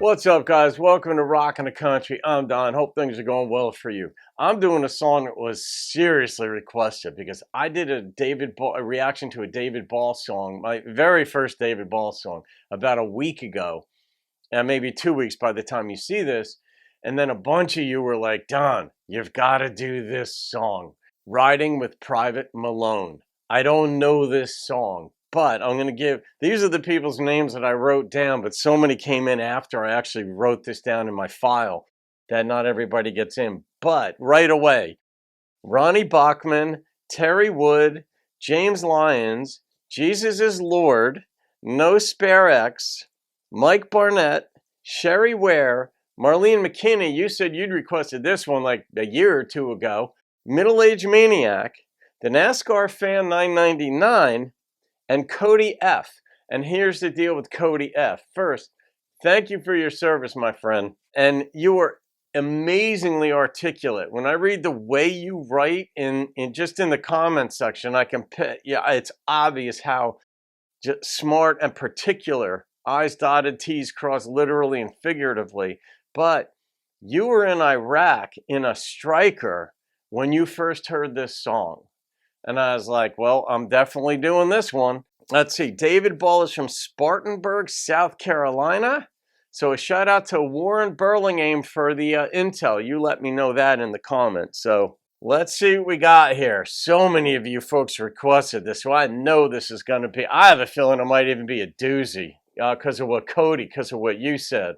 What's up, guys? Welcome to Rockin' the Country. I'm Don. Hope things are going well for you. I'm doing a song that was seriously requested because I did a reaction to a David Ball song, my very first David Ball song, about a week ago, and maybe 2 weeks by the time you see this. And then a bunch of you were like, Don, you've got to do this song, Riding with Private Malone. I don't know this song, but I'm going to give, these are the people's names that I wrote down, but so many came in after I actually wrote this down in my file that not everybody gets in. But right away, Ronnie Bachman, Terry Wood, James Lyons, Jesus is Lord, No Spare X, Mike Barnett, Sherry Ware, Marlene McKinney, you said you'd requested this one like a year or two ago, Middle Age Maniac, the NASCAR Fan 999, and Cody F. And here's the deal with Cody F. First, thank you for your service, my friend. And you were amazingly articulate. When I read the way you write in just in the comment section, I can it's obvious how just smart and particular, I's dotted, T's crossed, literally and figuratively. But you were in Iraq in a striker when you first heard this song. And I was like, well, I'm definitely doing this one. Let's see. David Ball is from Spartanburg, South Carolina. So a shout out to Warren Burlingame for the intel. You let me know that in the comments. So let's see what we got here. So many of you folks requested this, so I know this is going to be, I have a feeling it might even be a doozy because of what you said.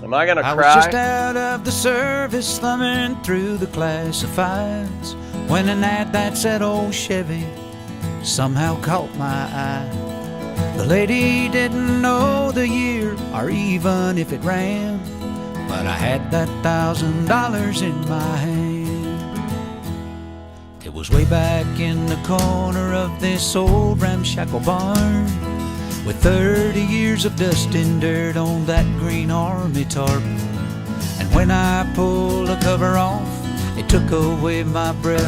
Am I gonna cry? I was just out of the service, thumbing through the classifieds, when an ad that said old Chevy somehow caught my eye. The lady didn't know the year or even if it ran, but I had that $1,000 in my hand. It was way back in the corner of this old ramshackle barn, with 30 years of dust and dirt on that green army tarp. And when I pulled the cover off, it took away my breath.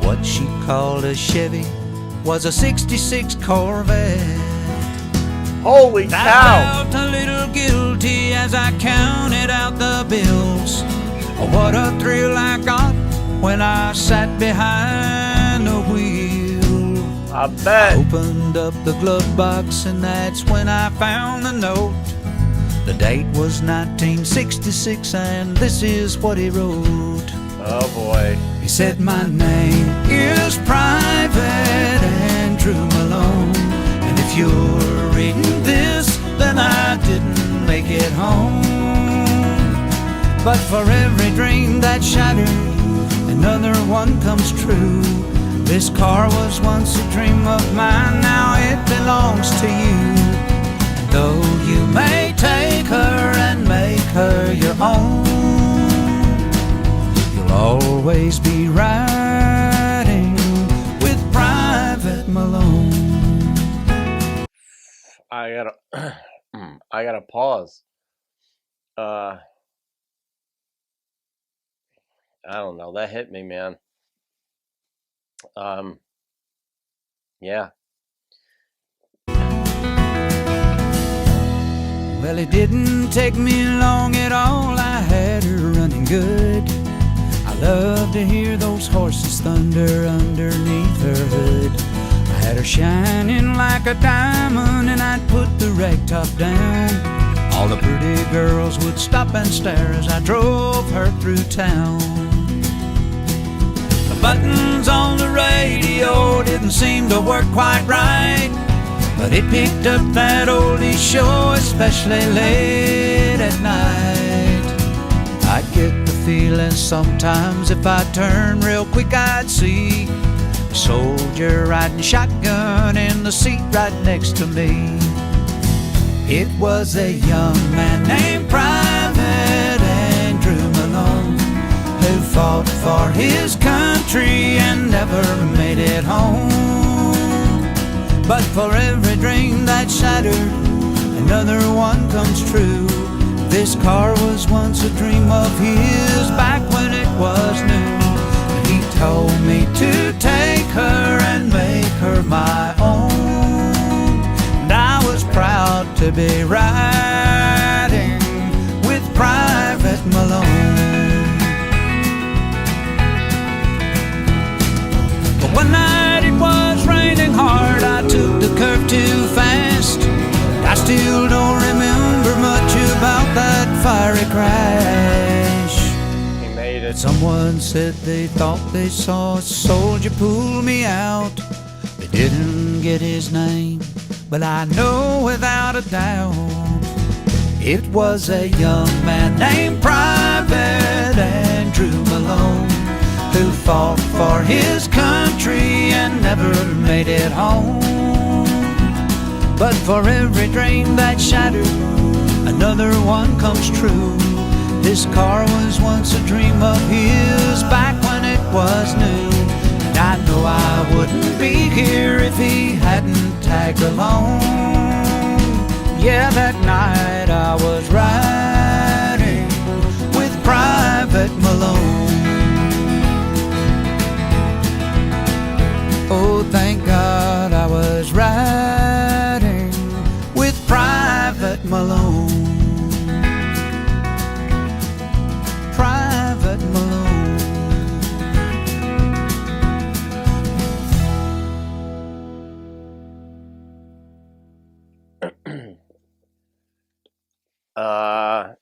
What she called a Chevy was a '66 Corvette. Holy cow! I felt a little guilty as I counted out the bills. What a thrill I got when I sat behind the wheel. I bet. I opened up the glove box and that's when I found the note. The date was 1966 and this is what he wrote. Oh boy. He said, my name is Private Andrew Malone, and if you're reading this, then I didn't make it home. But for every dream that shattered, another one comes true. This car was once a dream of mine, now it belongs to you. Though you may take her and make her your own, you'll always be riding with Private Malone. I gotta pause. I don't know. That hit me, man. Yeah. Well, it didn't take me long at all. I had her running good. I love to hear those horses thunder underneath her hood. I had her shining like a diamond, and I'd put the rag top down. All the pretty girls would stop and stare as I drove her through town. The buttons on the radio didn't seem to work quite right, but it picked up that oldie show, especially late at night. I get the feeling sometimes if I turn real quick I'd see a soldier riding shotgun in the seat right next to me. It was a young man named Private Andrew Malone, who fought for his country and never made it home. But for every dream that shattered, another one comes true. This car was once a dream of his back when it was new. He told me to take her and make her my own. Someone said they thought they saw a soldier pull me out. They didn't get his name, but I know without a doubt it was a young man named Private Andrew Malone, who fought for his country and never made it home. But for every dream that shattered, another one comes true. This car was once a dream of his back when it was new. And I know I wouldn't be here if he hadn't tagged along. Yeah, that night I was riding with Private Malone. Oh, thank God I was riding with Private Malone. Private Malone.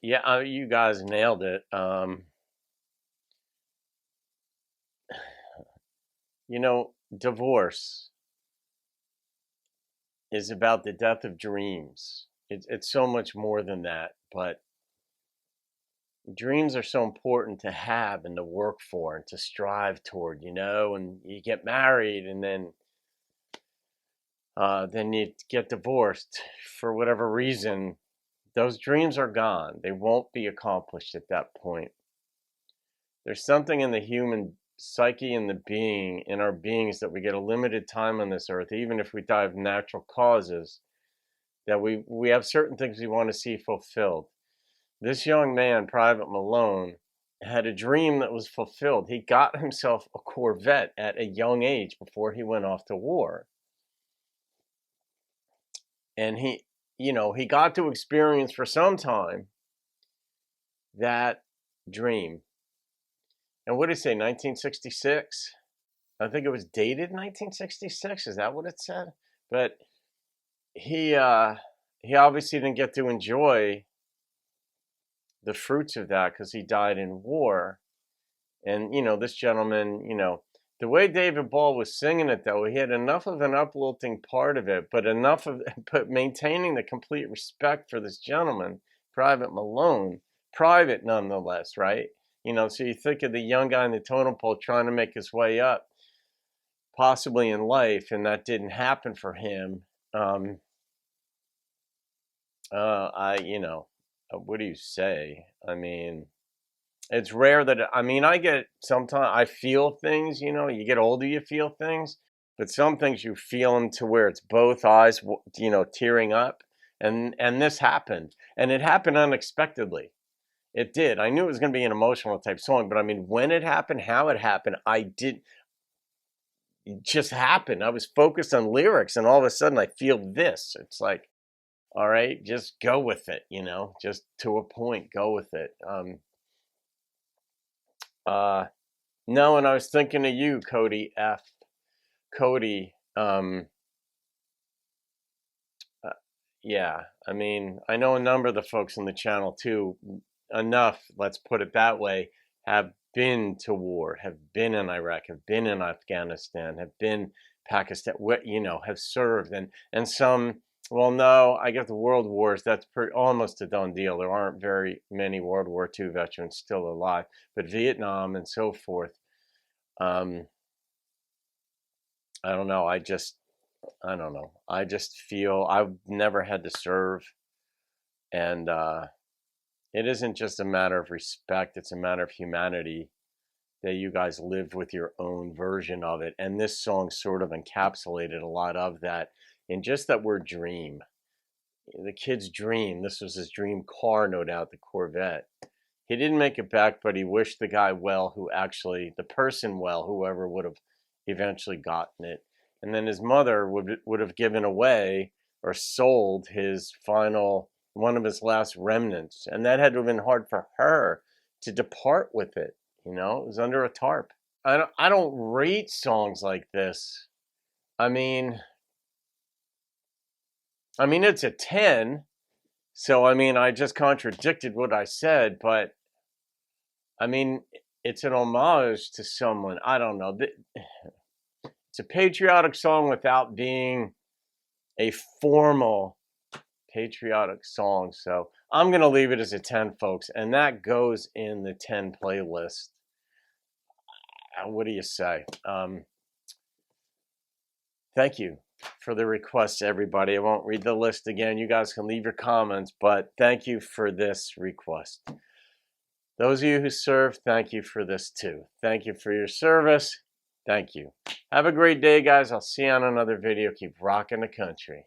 Yeah, you guys nailed it. Divorce is about the death of dreams. It's so much more than that, but dreams are so important to have and to work for and to strive toward, and you get married and then you get divorced for whatever reason. Those dreams are gone. They won't be accomplished at that point. There's something in the human psyche and in our beings that we get a limited time on this earth, even if we die of natural causes, that we have certain things we want to see fulfilled. This young man, Private Malone, had a dream that was fulfilled. He got himself a Corvette at a young age before he went off to war. And he got to experience for some time that dream. And what did it say, 1966? I think it was dated 1966. Is that what it said? But he obviously didn't get to enjoy the fruits of that because he died in war. And, this gentleman, the way David Ball was singing it, though, he had enough of an uplifting part of it, but maintaining the complete respect for this gentleman, Private Malone, private nonetheless, right? So you think of the young guy in the totem pole trying to make his way up, possibly in life, and that didn't happen for him. What do you say? I mean, it's rare that, I get sometimes, I feel things, you get older, you feel things, but some things you feel them to where it's both eyes, tearing up. And this happened, and it happened unexpectedly. It did. I knew it was going to be an emotional type song, but when it happened, how it happened, it just happened. I was focused on lyrics, and all of a sudden I feel this. It's like, all right, just go with it, just to a point, go with it. No, and I was thinking of you, Cody F. Cody, yeah, I know a number of the folks on the channel too, enough, let's put it that way, have been to war, have been in Iraq, have been in Afghanistan, have been Pakistan, have served, and some, well, no, I guess the world wars, that's almost a done deal. There aren't very many World War II veterans still alive, but Vietnam and so forth, I don't know, I don't know. I just feel I've never had to serve, and it isn't just a matter of respect, it's a matter of humanity that you guys lived with your own version of it. And this song sort of encapsulated a lot of that in just that word dream. The kid's dream, this was his dream car, no doubt, the Corvette. He didn't make it back, but he wished the guy well the person well, whoever would have eventually gotten it. And then his mother would have given away or sold one of his last remnants. And that had to have been hard for her to depart with it. It was under a tarp. I don't rate songs like this. It's a 10. So, I just contradicted what I said, but it's an homage to someone. I don't know. It's a patriotic song without being a formal patriotic song. So I'm going to leave it as a 10, folks. And that goes in the 10 playlist. What do you say? Thank you for the requests, everybody. I won't read the list again. You guys can leave your comments, but thank you for this request. Those of you who serve, thank you for this too. Thank you for your service. Thank you. Have a great day, guys. I'll see you on another video. Keep rocking the country.